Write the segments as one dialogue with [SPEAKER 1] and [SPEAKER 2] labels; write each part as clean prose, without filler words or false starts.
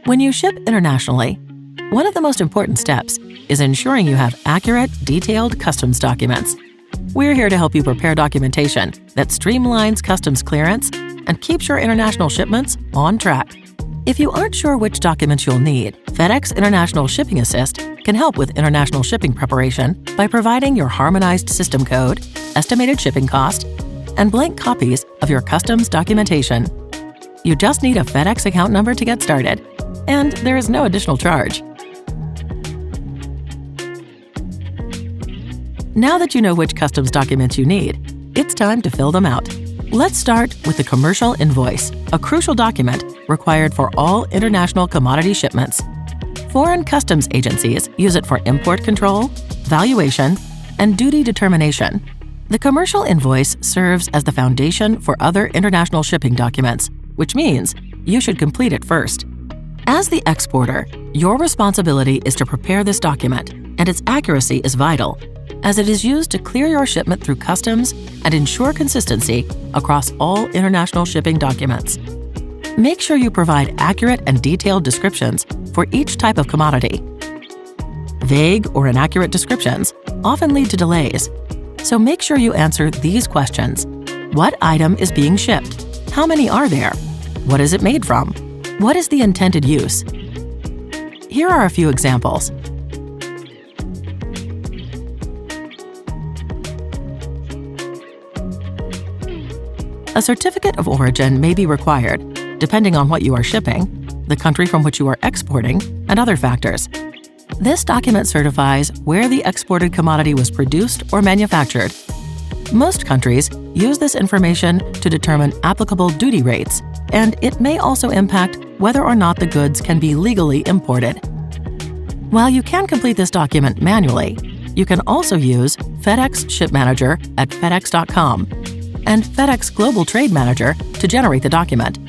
[SPEAKER 1] When you ship internationally, one of the most important steps is ensuring you have accurate, detailed customs documents. We're here to help you prepare documentation that streamlines customs clearance and keeps your international shipments on track. If you aren't sure which documents you'll need, FedEx International Shipping Assist can help with international shipping preparation by providing your harmonized system code, estimated shipping cost, and blank copies of your customs documentation. You just need a FedEx account number to get started, and there is no additional charge. Now that you know which customs documents you need, it's time to fill them out. Let's start with the commercial invoice, a crucial document required for all international commodity shipments. Foreign customs agencies use it for import control, valuation, and duty determination. The commercial invoice serves as the foundation for other international shipping documents, which means you should complete it first. As the exporter, your responsibility is to prepare this document, and its accuracy is vital, as it is used to clear your shipment through customs and ensure consistency across all international shipping documents. Make sure you provide accurate and detailed descriptions for each type of commodity. Vague or inaccurate descriptions often lead to delays, so make sure you answer these questions. What item is being shipped? How many are there? What is it made from? What is the intended use? Here are a few examples. A certificate of origin may be required, depending on what you are shipping, the country from which you are exporting, and other factors. This document certifies where the exported commodity was produced or manufactured. Most countries use this information to determine applicable duty rates, and it may also impact whether or not the goods can be legally imported. While you can complete this document manually, you can also use FedEx Ship Manager at FedEx.com and FedEx Global Trade Manager to generate the document.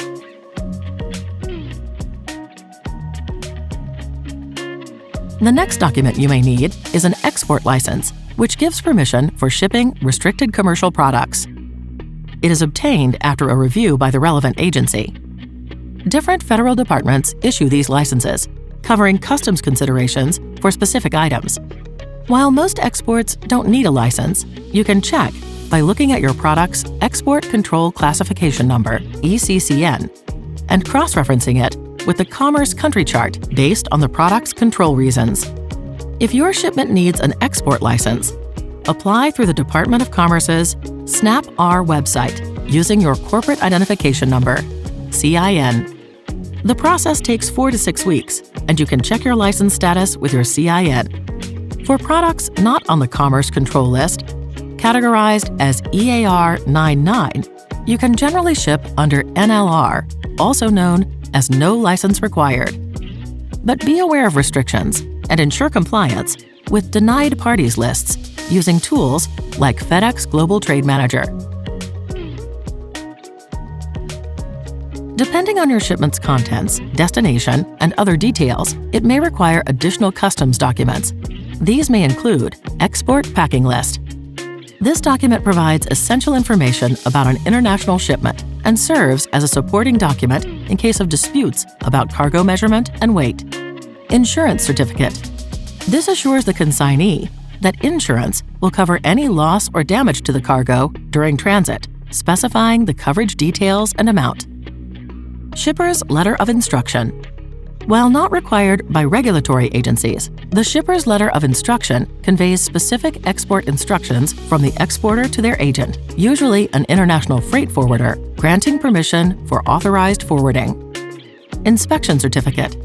[SPEAKER 1] The next document you may need is an export license, which gives permission for shipping restricted commercial products. It is obtained after a review by the relevant agency. Different federal departments issue these licenses, covering customs considerations for specific items. While most exports don't need a license, you can check by looking at your product's Export Control Classification Number, ECCN, and cross-referencing it with the Commerce Country Chart based on the product's control reasons. If your shipment needs an export license, apply through the Department of Commerce's SNAP-R website using your Corporate Identification Number, CIN. The process takes 4 to 6 weeks, and you can check your license status with your CIN. For products not on the Commerce Control List, categorized as EAR 99, you can generally ship under NLR, also known as No License Required. But be aware of restrictions and ensure compliance with denied parties lists using tools like FedEx Global Trade Manager. Depending on your shipment's contents, destination, and other details, it may require additional customs documents. These may include Export Packing List. This document provides essential information about an international shipment and serves as a supporting document in case of disputes about cargo measurement and weight. Insurance Certificate. This assures the consignee that insurance will cover any loss or damage to the cargo during transit, specifying the coverage details and amount. Shipper's Letter of Instruction. While not required by regulatory agencies, the shipper's letter of instruction conveys specific export instructions from the exporter to their agent, usually an international freight forwarder, granting permission for authorized forwarding. Inspection Certificate.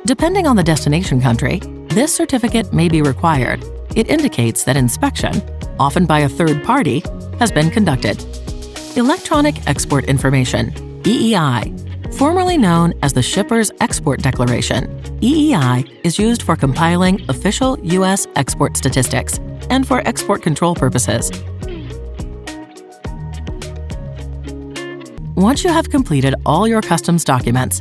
[SPEAKER 1] Depending on the destination country, this certificate may be required. It indicates that inspection, often by a third party, has been conducted. Electronic Export Information, EEI. Formerly known as the Shipper's Export Declaration, EEI is used for compiling official U.S. export statistics and for export control purposes. Once you have completed all your customs documents,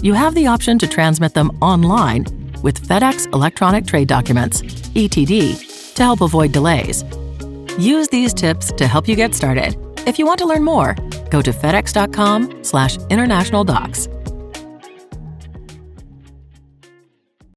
[SPEAKER 1] you have the option to transmit them online with FedEx Electronic Trade Documents, ETD, to help avoid delays. Use these tips to help you get started. If you want to learn more, go to fedex.com/internationaldocs.